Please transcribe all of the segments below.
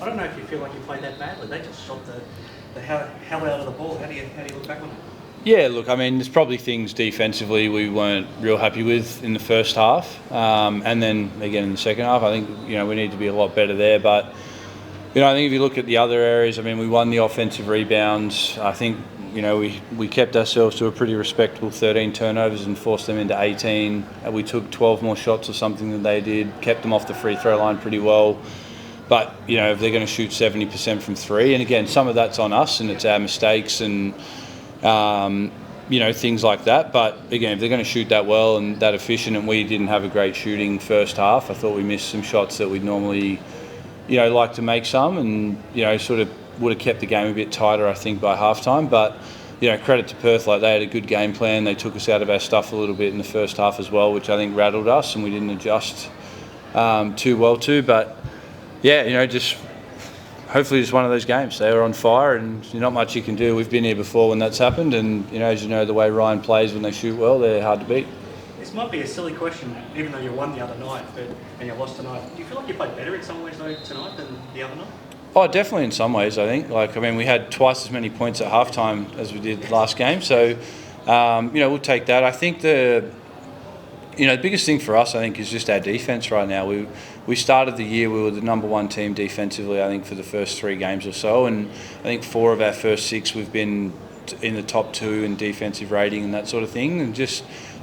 I don't know if you feel like you played that badly. They just shot the hell out of the ball. How do you look back on it? Yeah, look, I mean, there's probably things defensively we weren't real happy with in the first half, and then again in the second half. I think we need to be a lot better there. But I think if you look at the other areas, I mean, we won the offensive rebounds. I think we kept ourselves to a pretty respectable 13 turnovers and forced them into 18. We took 12 more shots or something than they did. Kept them off the free throw line pretty well. But if they're going to shoot 70% from three, and again, some of that's on us and it's our mistakes and things like that. But again, if they're going to shoot that well and that efficient, and we didn't have a great shooting first half, I thought we missed some shots that we'd normally, like to make some, and sort of would have kept the game a bit tighter, I think, by halftime. But credit to Perth, like they had a good game plan. They took us out of our stuff a little bit in the first half as well, which I think rattled us, and we didn't adjust too well to. But yeah, just hopefully it's one of those games. They were on fire, and not much you can do. We've been here before when that's happened, and as you know, the way Ryan plays when they shoot well, they're hard to beat. This might be a silly question, even though you won the other night, and you lost tonight. Do you feel like you played better in some ways though tonight than the other night? Oh, definitely in some ways, I think. We had twice as many points at halftime as we did last game, so we'll take that. I think the biggest thing for us, I think, is just our defence right now. We started the year, we were the number one team defensively, I think, for the first 3 games or so, and I think 4 of our first 6 we've been in the top 2 in defensive rating and that sort of thing. And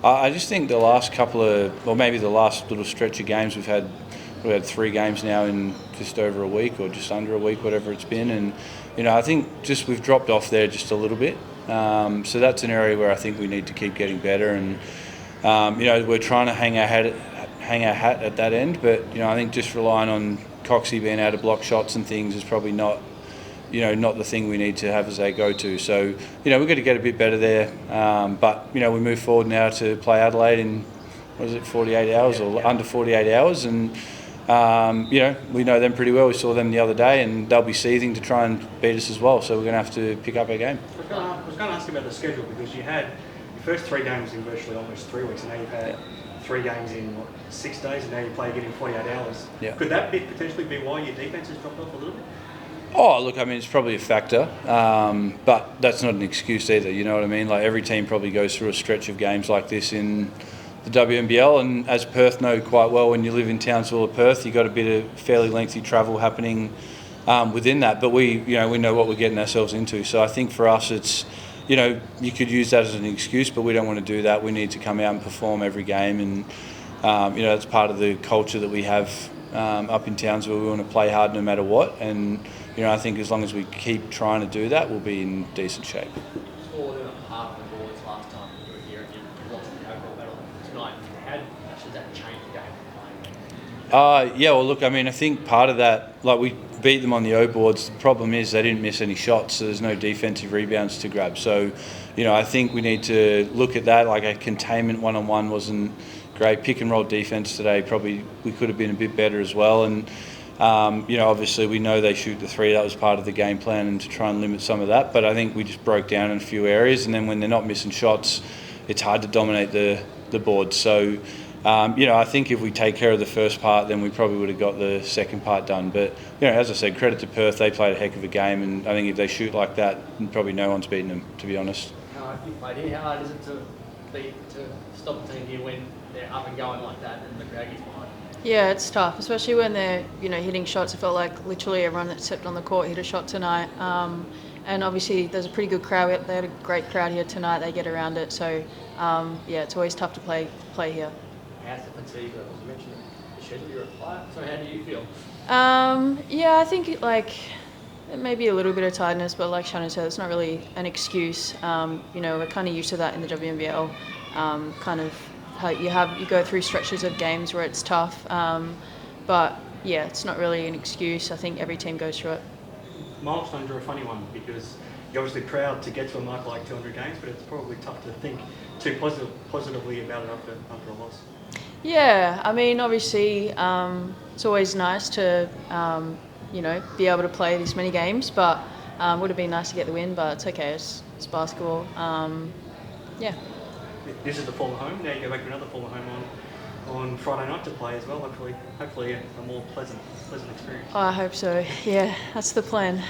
I just think the last couple of, or maybe the last little stretch of games we've had 3 games now in just over a week or just under a week, whatever it's been, and I think just we've dropped off there just a little bit. So that's an area where I think we need to keep getting better, and we're trying to hang our hat at that end, but I think just relying on Coxie being able to block shots and things is probably not the thing we need to have as a go-to. So we've got to get a bit better there, but we move forward now to play Adelaide in 48 hours or under 48 hours, and we know them pretty well. We saw them the other day, and they'll be seething to try and beat us as well, so we're going to have to pick up our game. I was going to ask you about the schedule, because you had your first 3 games in virtually almost 3 weeks, and now you've had 3 games in 6 days, and now you play again in 48 hours. Yeah. Could that potentially be why your defence has dropped off a little bit? Oh, look, I mean, it's probably a factor, but that's not an excuse either, you know what I mean? Like, every team probably goes through a stretch of games like this in the WNBL, and as Perth know quite well, when you live in Townsville or Perth, you've got a bit of fairly lengthy travel happening within that, but we know what we're getting ourselves into. So I think for us it's, you could use that as an excuse, but we don't want to do that. We need to come out and perform every game, and that's part of the culture that we have up in Townsville. We want to play hard no matter what, and I think as long as we keep trying to do that, we'll be in decent shape. Scored half the boards last time you were here, and you lost the overall battle tonight. How should that change the game? Yeah, well, look, I mean, I think part of that, like, we beat them on the O boards. The problem is they didn't miss any shots, so there's no defensive rebounds to grab. So, I think we need to look at that. Like, a containment one-on-one wasn't great. Pick and roll defense today, probably we could have been a bit better as well. And obviously we know they shoot the 3. That was part of the game plan, and to try and limit some of that. But I think we just broke down in a few areas, and then when they're not missing shots, it's hard to dominate the board. So, I think if we take care of the first part, then we probably would have got the second part done. But, as I said, credit to Perth. They played a heck of a game, and I think if they shoot like that, probably no one's beating them, to be honest. You played here. How hard is it to stop a team here when they're up and going like that and the crowd gets behind? Yeah, it's tough, especially when they're hitting shots. It felt like literally everyone that stepped on the court hit a shot tonight. And obviously there's a pretty good crowd. They had a great crowd here tonight. They get around it. So it's always tough to play here. How's the fatigue levels? You mentioned the schedule you're a player. So how do you feel? I think it may be a little bit of tiredness, but like Shannon said, it's not really an excuse. We're kind of used to that in the WNBL. You go through stretches of games where it's tough, but it's not really an excuse. I think every team goes through it. Milestones are a funny one, because you're obviously proud to get to a mark like 200 games, but it's probably tough to think too positively about it after a loss. Yeah, I mean, obviously it's always nice to be able to play this many games, but would have been nice to get the win, but it's okay. It's basketball. This is the former home. Now you go back to another former home on Friday night to play as well. Hopefully a more pleasant experience. I hope so. Yeah, that's the plan.